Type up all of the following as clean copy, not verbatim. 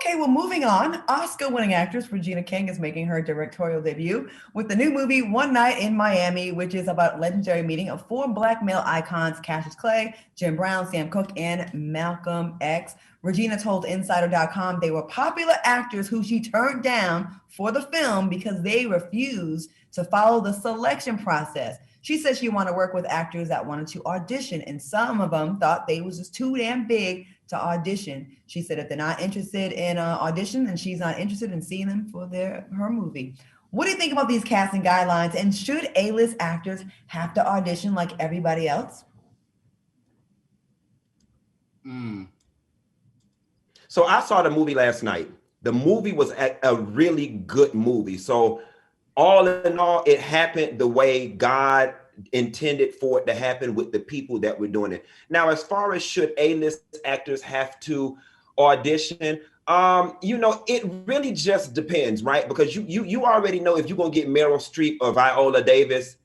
Okay, well, moving on. Oscar-winning actress Regina King is making her directorial debut with the new movie One Night in Miami, which is about legendary meeting of four Black male icons, Cassius Clay, Jim Brown, Sam Cooke, and Malcolm X. Regina told Insider.com they were popular actors who she turned down for the film because they refused to follow the selection process. She said she wanted to work with actors that wanted to audition, and some of them thought they was just too damn big to audition. She said if they're not interested in audition, then she's not interested in seeing them for her movie. What do you think about these casting guidelines? And should A-list actors have to audition like everybody else? So I saw the movie last night. The movie was a really good movie. So all in all, it happened the way God intended for it to happen with the people that were doing it. Now, as far as should A-list actors have to audition, it really just depends, right? Because you already know if you're gonna get Meryl Streep or Viola Davis,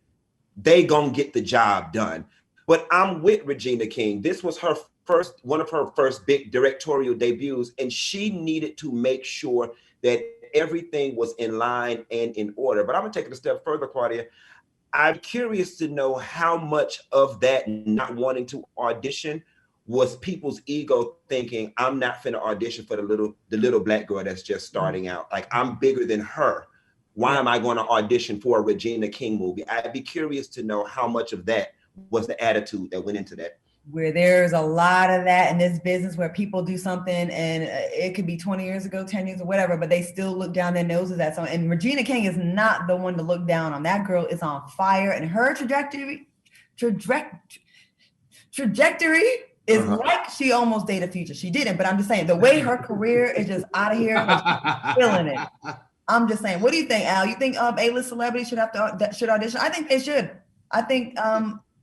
they gonna get the job done. But I'm with Regina King. This was one of her first big directorial debuts, and she needed to make sure that everything was in line and in order. But I'm gonna take it a step further, Claudia. I'm curious to know how much of that not wanting to audition was people's ego thinking, I'm not finna audition for the little Black girl that's just starting out. Like, I'm bigger than her. Why am I going to audition for a Regina King movie? I'd be curious to know how much of that was the attitude that went into that. Where there's a lot of that in this business where people do something and it could be 20 years ago, 10 years or whatever, but they still look down their noses at someone. And Regina King is not the one to look down on. That girl is on fire, and her trajectory is like she almost dated Future. She didn't, but I'm just saying the way her career is just out of here, killing it. I'm just saying. What do you think, Al? You think A-list celebrities should audition? I think they should. I think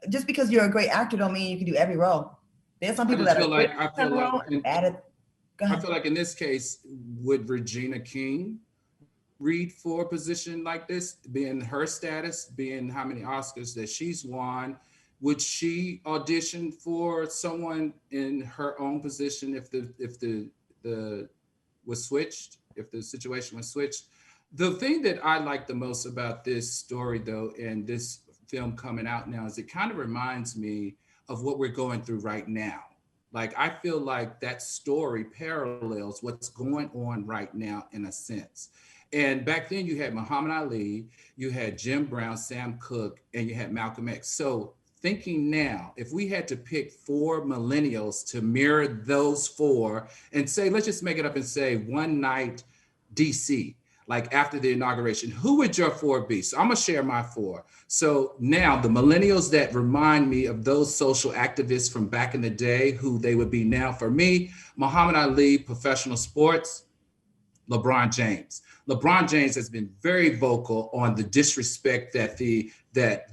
just because you're a great actor don't mean you can do every role. There's some people I feel like in this case, would Regina King read for a position like this, being her status, being how many Oscars that she's won? Would she audition for someone in her own position if the was switched, if the situation was switched? The thing that I like the most about this story, though, and this film coming out now, is it kind of reminds me of what we're going through right now. Like, I feel like that story parallels what's going on right now in a sense. And back then you had Muhammad Ali, you had Jim Brown, Sam Cooke, and you had Malcolm X. So thinking now, if we had to pick four millennials to mirror those four and say, let's just make it up and say One Night DC, like after the inauguration, who would your four be? So I'm gonna share my four. So now the millennials that remind me of those social activists from back in the day, who they would be now for me: Muhammad Ali, professional sports; LeBron James. LeBron James has been very vocal on the disrespect that the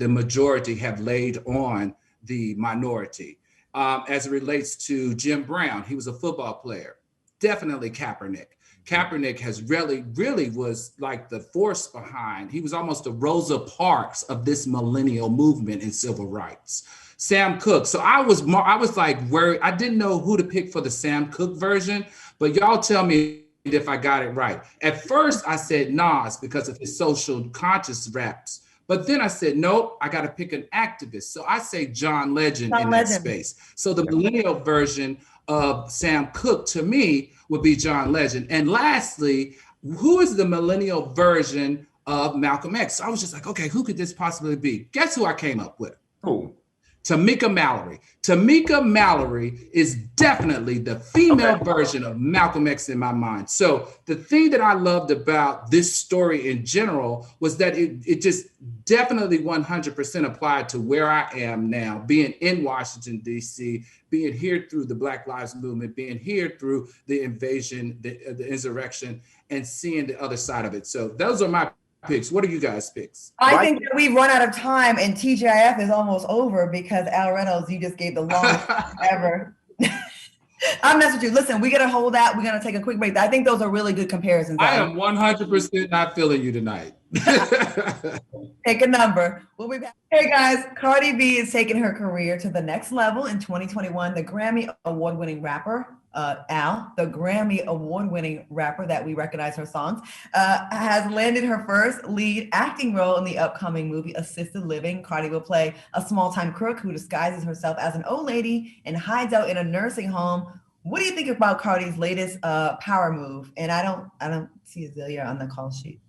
majority have laid on the minority. As it relates to Jim Brown, he was a football player. Definitely Kaepernick. Kaepernick has really was like the force behind. He was almost the Rosa Parks of this millennial movement in civil rights. Sam Cooke. So I was like worried. I didn't know who to pick for the Sam Cooke version, but y'all tell me if I got it right. At first I said Nas because of his social conscious raps. But then I said, nope, I got to pick an activist. So I say John Legend in that space. So the millennial version of Sam Cooke to me would be John Legend. And lastly, who is the millennial version of Malcolm X? So I was just like, okay, who could this possibly be? Guess who I came up with? Who? Tamika Mallory. Tamika Mallory is definitely the female version of Malcolm X in my mind. So the thing that I loved about this story in general was that it just definitely 100% applied to where I am now, being in Washington, D.C., being here through the Black Lives Movement, being here through the invasion, the insurrection, and seeing the other side of it. So those are my picks. What are you guys' picks? I think that we've run out of time and TGIF is almost over because Al Reynolds, you just gave the longest ever. I'm messing with you. Listen, we got to hold that. We're going to take a quick break. I think those are really good comparisons. I am 100% not feeling you tonight. Take a number. We'll be back. Hey guys, Cardi B is taking her career to the next level in 2021. The Grammy award-winning rapper Al, the Grammy award-winning rapper that we recognize her songs, has landed her first lead acting role in the upcoming movie Assisted Living. Cardi will play a small-time crook who disguises herself as an old lady and hides out in a nursing home. What do you think about Cardi's latest power move? And I don't see Azealia on the call sheet.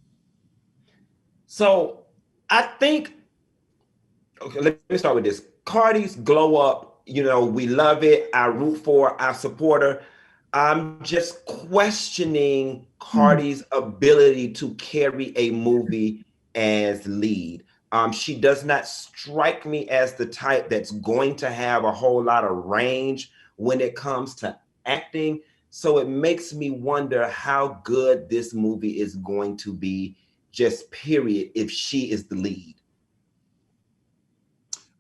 So I think, okay, let me start with this. Cardi's glow up, we love it. I root for her, I support her. I'm just questioning Cardi's ability to carry a movie as lead. She does not strike me as the type that's going to have a whole lot of range when it comes to acting. So it makes me wonder how good this movie is going to be, just period, if she is the lead.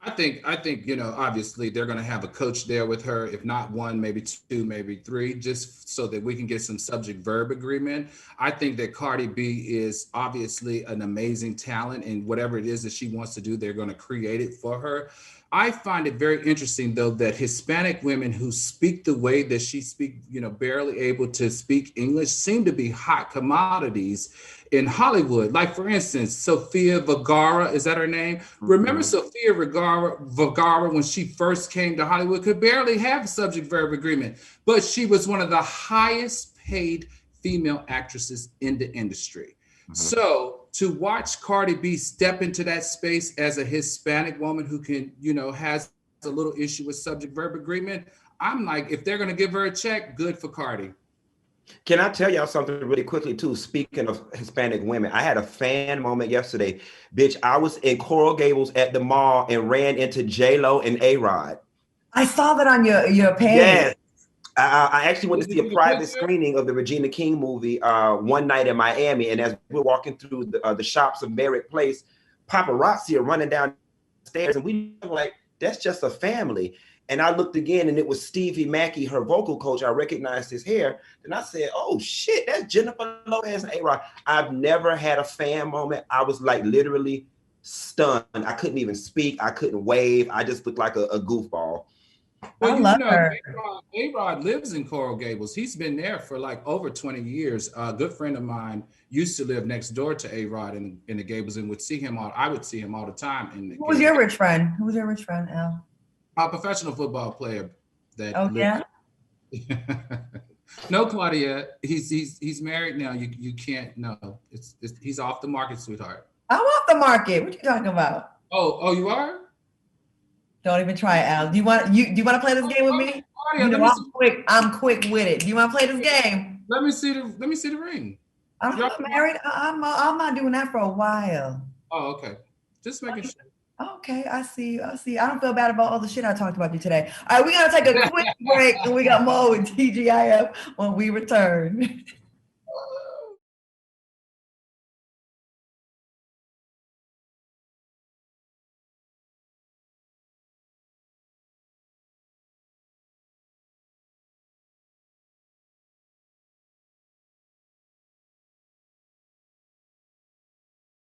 I think, obviously they're going to have a coach there with her, if not one, maybe two, maybe three, just so that we can get some subject verb agreement. I think that Cardi B is obviously an amazing talent, and whatever it is that she wants to do, they're going to create it for her. I find it very interesting, though, that Hispanic women who speak the way that she speaks, barely able to speak English, seem to be hot commodities in Hollywood. Like, for instance, Sofia Vergara, is that her name? Remember Sofia Vergara, when she first came to Hollywood, could barely have a subject verb agreement, but she was one of the highest paid female actresses in the industry. So to watch Cardi B step into that space as a Hispanic woman who can, has a little issue with subject verb agreement, I'm like, if they're going to give her a check, good for Cardi. Can I tell y'all something really quickly too? Speaking of Hispanic women, I had a fan moment yesterday. Bitch, I was in Coral Gables at the mall and ran into J-Lo and A-Rod. I saw that on your page. Yes. I actually went to see a private screening of the Regina King movie one night in Miami. And as we're walking through the shops of Merritt Place, paparazzi are running down the stairs. And we were like, that's just a family. And I looked again and it was Stevie Mackey, her vocal coach. I recognized his hair. And I said, oh shit, that's Jennifer Lopez and A-Rod. I've never had a fan moment. I was like literally stunned. I couldn't even speak. I couldn't wave. I just looked like a goofball. Well, A-Rod lives in Coral Gables. He's been there for like over 20 years. A good friend of mine used to live next door to A-Rod in the Gables and would see him I would see him all the time. Who was your rich friend? Who was your rich friend, Al? A professional football player. Yeah? No, Claudia. He's married now. You can't, no. He's off the market, sweetheart. I'm off the market. What you talking about? Oh, you are? Don't even try it, Al. Do you want to play this game with me? Claudia, I'm quick with it. Do you want to play this game? Let me see the ring. I'm not married. I'm not doing that for a while. Oh, okay. Just making sure. Okay, I see. I don't feel bad about all the shit I talked about you today. All right, we're gonna take a quick break, and we got more with TGIF when we return.